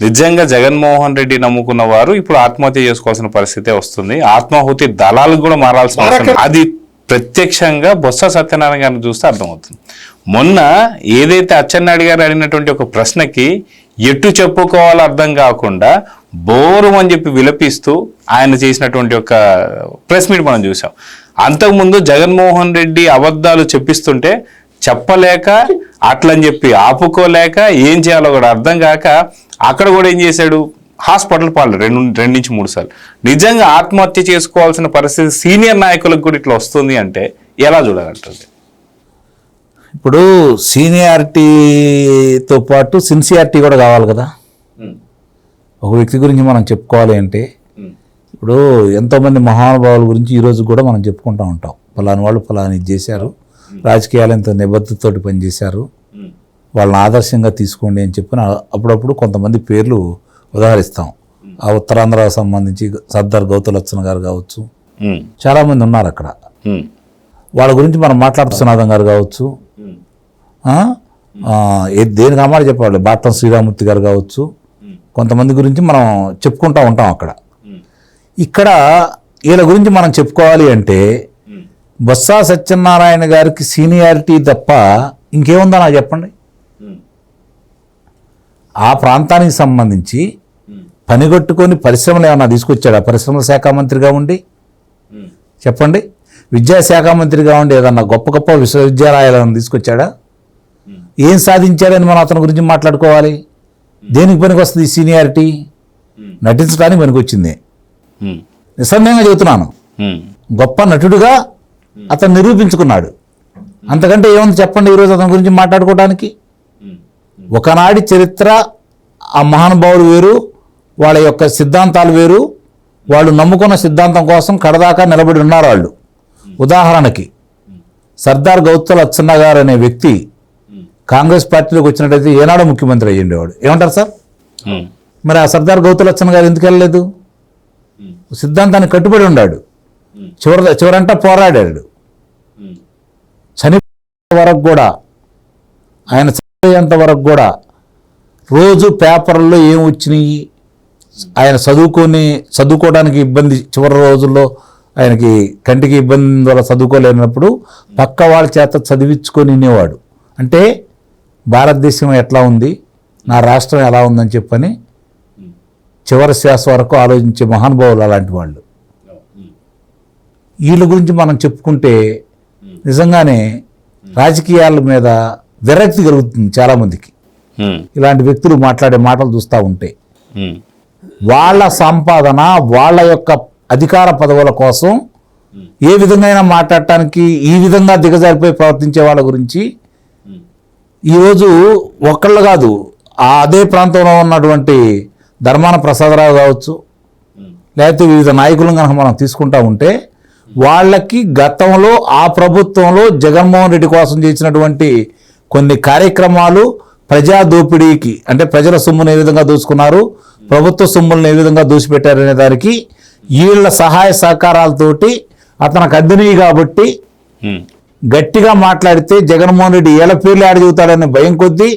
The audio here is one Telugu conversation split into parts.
నిజంగా జగన్మోహన్ రెడ్డి నమ్ముకున్న వారు ఇప్పుడు ఆత్మహత్య చేసుకోవాల్సిన పరిస్థితి వస్తుంది. ఆత్మాహుతి దళాలు కూడా మారాల్సిన అవసరం. అది ప్రత్యక్షంగా బొత్స సత్యనారాయణ గారిని చూస్తే అర్థమవుతుంది. మొన్న ఏదైతే అచ్చెన్నాయుడు గారు అడిగినటువంటి ఒక ప్రశ్నకి ఎటు చెప్పుకోవాలో అర్థం కాకుండా బోరం అని చెప్పి విలపిస్తూ ఆయన చేసినటువంటి ఒక ప్రెస్ మీట్ మనం చూసాం. అంతకుముందు జగన్మోహన్ రెడ్డి అబద్ధాలు చెప్పిస్తుంటే చెప్పలేక అట్లని చెప్పి ఆపుకోలేక ఏం చేయాలో కూడా అర్థం కాక అక్కడ కూడా ఏం చేశాడు, హాస్పిటల్ పాలు రెండు నుంచి మూడు సార్లు. నిజంగా ఆత్మహత్య చేసుకోవాల్సిన పరిస్థితి సీనియర్ నాయకులకు కూడా ఇట్లా వస్తుంది అంటే ఎలా చూడాలంటుంది? ఇప్పుడు సీనియారిటీతో పాటు సిన్సియారిటీ కూడా కావాలి కదా. ఒక వ్యక్తి గురించి మనం చెప్పుకోవాలి అంటే ఇప్పుడు ఎంతోమంది మహానుభావుల గురించి ఈరోజు కూడా మనం చెప్పుకుంటూ ఉంటాం. ఫలాని వాళ్ళు ఫలాని ఇది చేశారు, రాజకీయాలు ఎంత నిబద్ధతతోటి పనిచేశారు, వాళ్ళని ఆదర్శంగా తీసుకోండి అని చెప్పిన అప్పుడప్పుడు కొంతమంది పేర్లు ఉదాహరిస్తాం. ఆ ఉత్తరాంధ్రకు సంబంధించి సర్దార్ గౌతులచ్చన గారు కావచ్చు, చాలామంది ఉన్నారు అక్కడ. వాళ్ళ గురించి మనం మాట్లాడుతున్నాం గారు కావచ్చు, దేనికి అమ్మాట చెప్పేవాళ్ళు బాటం శ్రీరామూర్తి గారు కావచ్చు, కొంతమంది గురించి మనం చెప్పుకుంటూ ఉంటాం అక్కడ. ఇక్కడ వీళ్ళ గురించి మనం చెప్పుకోవాలి అంటే బొత్స సత్యనారాయణ గారికి సీనియారిటీ తప్ప ఇంకేముందో నాకు చెప్పండి. ఆ ప్రాంతానికి సంబంధించి పనిగొట్టుకొని పరిశ్రమలు ఏమన్నా తీసుకొచ్చాడా? పరిశ్రమల శాఖ మంత్రిగా ఉండి చెప్పండి. విద్యాశాఖ మంత్రిగా ఉండి ఏదన్నా గొప్ప గొప్ప విశ్వవిద్యాలయాలను తీసుకొచ్చాడా? ఏం సాధించాడని మనం అతని గురించి మాట్లాడుకోవాలి. దేనికి పనికి వస్తుంది ఈ సీనియారిటీ? నటించడానికి పనికి వచ్చింది. నిస్సందేహంగా చెబుతున్నాను, గొప్ప నటుడుగా అతను నిరూపించుకున్నాడు. అంతకంటే ఏముంది చెప్పండి ఈరోజు అతని గురించి మాట్లాడుకోవడానికి? ఒకనాటి చరిత్ర, ఆ మహానుభావులు వేరు, వాళ్ళ యొక్క సిద్ధాంతాలు వేరు, వాళ్ళు నమ్ముకున్న సిద్ధాంతం కోసం కడదాకా నిలబడి ఉన్నారు వాళ్ళు. ఉదాహరణకి సర్దార్ గౌతులచ్చన్న గారు అనే వ్యక్తి కాంగ్రెస్ పార్టీలోకి వచ్చినట్టయితే ఏనాడో ముఖ్యమంత్రి అయ్యిండేవాడు. ఏమంటారు సార్? మరి ఆ సర్దార్ గౌతులచ్చన్న గారు ఎందుకు వెళ్ళలేదు? సిద్ధాంతాన్ని కట్టుబడి ఉన్నాడు. చివరంట పోరాడాడు. చనిపోయే వరకు కూడా, ఆయన చనిపోయేంత వరకు కూడా రోజు పేపర్లో ఏం వచ్చినాయి, ఆయన చదువుకోవడానికి ఇబ్బంది, చివరి రోజుల్లో ఆయనకి కంటికి ఇబ్బంది వల్ల చదువుకోలేనప్పుడు పక్క వాళ్ళ చేత చదివించుకొని వినేవాడు. అంటే భారతదేశం ఎట్లా ఉంది, నా రాష్ట్రం ఎలా ఉందని చెప్పని చివరి శ్వాస వరకు ఆలోచించే మహానుభావులు అలాంటి వాళ్ళు. వీళ్ళ గురించి మనం చెప్పుకుంటే నిజంగానే రాజకీయాల మీద విరక్తి కలుగుతుంది చాలామందికి. ఇలాంటి వ్యక్తులు మాట్లాడే మాటలు చూస్తూ ఉంటే వాళ్ళ సంపాదన, వాళ్ళ యొక్క అధికార పదవుల కోసం ఏ విధంగా మాట్లాడటానికి ఈ విధంగా దిగజారిపోయి ప్రవర్తించే వాళ్ళ గురించి ఈరోజు ఒక్కళ్ళు కాదు, అదే ప్రాంతంలో ఉన్నటువంటి ధర్మాన ప్రసాదరావు కావచ్చు, లేకపోతే వివిధ నాయకులను కనుక మనం తీసుకుంటా ఉంటే వాళ్ళకి గతంలో ఆ ప్రభుత్వంలో జగన్మోహన్ రెడ్డి కోసం చేసినటువంటి కొన్ని కార్యక్రమాలు, ప్రజా దోపిడీకి అంటే ప్రజల సొమ్మును ఏ విధంగా దోచుకున్నారు, ప్రభుత్వ సొమ్ములను ఏ విధంగా దోచిపెట్టారనే దానికి వీళ్ళ సహాయ సహకారాలతోటి అతనికి అందినవి కాబట్టి గట్టిగా మాట్లాడితే జగన్మోహన్ రెడ్డి ఏళ్ళ పేర్లు ఆడ చదువుతాడనే భయం కొద్దీ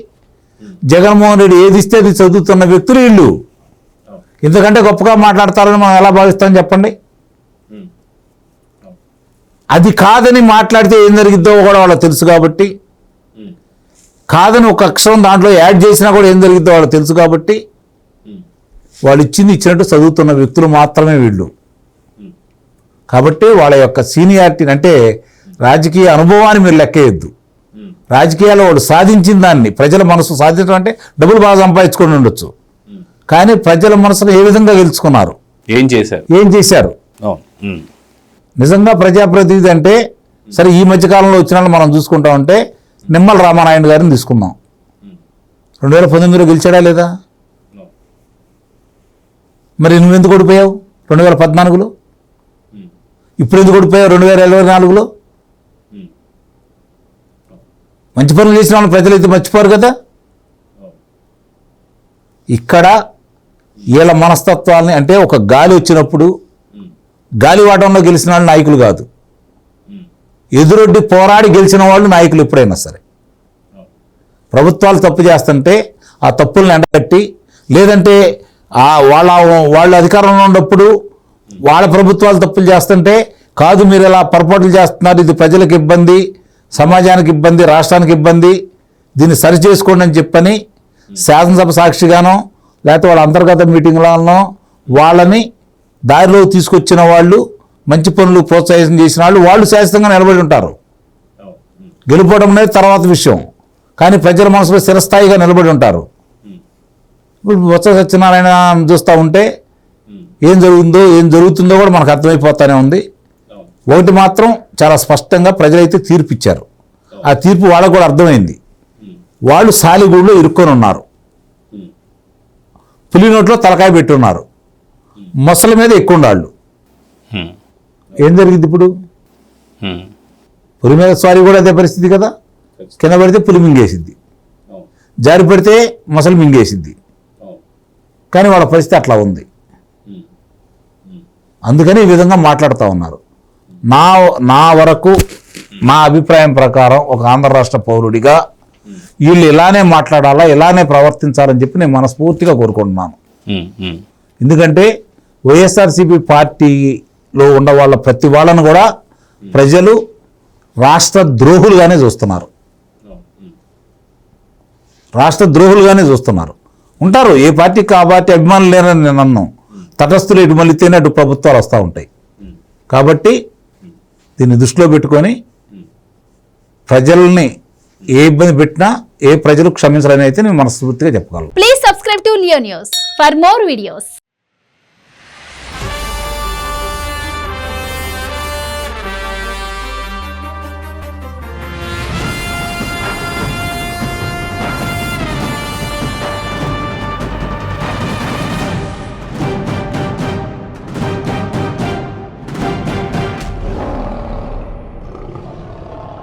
జగన్మోహన్ రెడ్డి ఏది ఇస్తే అది చదువుతున్న వ్యక్తులు వీళ్ళు. ఎందుకంటే గొప్పగా మాట్లాడతారని మనం ఎలా భావిస్తాం చెప్పండి? అది కాదని మాట్లాడితే ఏం జరిగిద్దో కూడా వాళ్ళకి తెలుసు కాబట్టి, కాదని ఒక అక్షరం దాంట్లో యాడ్ చేసినా కూడా ఏం జరిగిద్దో వాళ్ళకి తెలుసు కాబట్టి వాళ్ళు ఇచ్చినట్టు చదువుతున్న వ్యక్తులు మాత్రమే వీళ్ళు. కాబట్టి వాళ్ళ యొక్క సీనియారిటీని అంటే రాజకీయ అనుభవాన్ని మీరు లెక్కేయద్దు. రాజకీయాల్లో వాళ్ళు సాధించిన దాన్ని, ప్రజల మనసు సాధించడం అంటే డబ్బులు బాగా సంపాదించుకొని ఉండొచ్చు, కానీ ప్రజల మనసును ఏ విధంగా గెలుచుకున్నారు, ఏం చేశారు. నిజంగా ప్రజాప్రతినిధి అంటే సరే ఈ మధ్యకాలంలో వచ్చిన వాళ్ళు మనం చూసుకుంటా ఉంటే నిమ్మల రామానాయుడు గారిని తీసుకుందాం. 2019లో గెలిచాడా లేదా? మరి నువ్వెందుకు ఓడిపోయావు 2014లో? ఇప్పుడు ఎందుకు ఓడిపోయావు 2024లో? మంచి పనులు చేసిన వాళ్ళు ప్రజలైతే మర్చిపోరు కదా. ఇక్కడ వీళ్ళ మనస్తత్వాలని అంటే ఒక గాలి వచ్చినప్పుడు గాలివాటంలో గెలిచిన వాళ్ళు నాయకులు కాదు, ఎదురొడ్డి పోరాడి గెలిచిన వాళ్ళు నాయకులు. ఎప్పుడైనా సరే ప్రభుత్వాలు తప్పు చేస్తుంటే ఆ తప్పులను ఎండగట్టి లేదంటే వాళ్ళు అధికారంలో ఉన్నప్పుడు వాళ్ళ ప్రభుత్వాలు తప్పులు చేస్తుంటే కాదు మీరు ఇలా పొరపాట్లు చేస్తున్నారు, ఇది ప్రజలకు ఇబ్బంది, సమాజానికి ఇబ్బంది, రాష్ట్రానికి ఇబ్బంది, దీన్ని సరి చేసుకోండి అని చెప్పని శాసనసభ సాక్షిగానో లేకపోతే వాళ్ళ అంతర్గత మీటింగ్లలో వాళ్ళని దారిలో తీసుకొచ్చిన వాళ్ళు, మంచి పనులు ప్రోత్సహించిన చేసిన వాళ్ళు శాశ్వతంగా నిలబడి ఉంటారు. గెలుపోవడం అనేది తర్వాత విషయం, కానీ ప్రజల మనసులో స్థిరస్థాయిగా నిలబడి ఉంటారు. ఇప్పుడు బొత్స సత్యనారాయణ చూస్తూ ఉంటే ఏం జరుగుతుందో కూడా మనకు అర్థమైపోతానే ఉంది. ఒకటి మాత్రం చాలా స్పష్టంగా ప్రజలైతే తీర్పు ఇచ్చారు. ఆ తీర్పు వాళ్ళకు కూడా అర్థమైంది. వాళ్ళు సాలిగూడులో ఇరుక్కొని ఉన్నారు, పులి నోట్లో తలకాయ పెట్టున్నారు, మొసల మీద ఎక్కువ వాళ్ళు. ఏం జరిగింది ఇప్పుడు? పులి మీద స్వారీ కూడా అదే పరిస్థితి కదా. కింద పడితే పులి మింగేసిద్ది, జారి పడితే మొసలు మింగేసిద్ది. కానీ వాళ్ళ పరిస్థితి అట్లా ఉంది. అందుకని ఈ విధంగా మాట్లాడుతూ ఉన్నారు. నా వరకు నా అభిప్రాయం ప్రకారం ఒక ఆంధ్ర రాష్ట్ర పౌరుడిగా వీళ్ళు ఇలానే మాట్లాడాలా, ఇలానే ప్రవర్తించాలని చెప్పి నేను మనస్ఫూర్తిగా కోరుకుంటున్నాను. ఎందుకంటే వైఎస్ఆర్సీపీ పార్టీలో ఉన్న వాళ్ళ ప్రతి వాళ్ళను కూడా ప్రజలు రాష్ట్ర ద్రోహులుగానే చూస్తున్నారు. ఉంటారు, ఏ పార్టీకి ఆ పార్టీ అభిమానులు లేరని నేను అన్నాను. తటస్థులు ఎటు మళ్ళీతేనే అటు ప్రభుత్వాలు వస్తూ ఉంటాయి. కాబట్టి దీన్ని దృష్టిలో పెట్టుకొని ప్రజల్ని ఏ ఇబ్బంది పెట్టినా ప్రజలు క్షమించాలని అయితే నేను మనస్ఫూర్తిగా చెప్పగలను. Please subscribe to Leo news for more videos.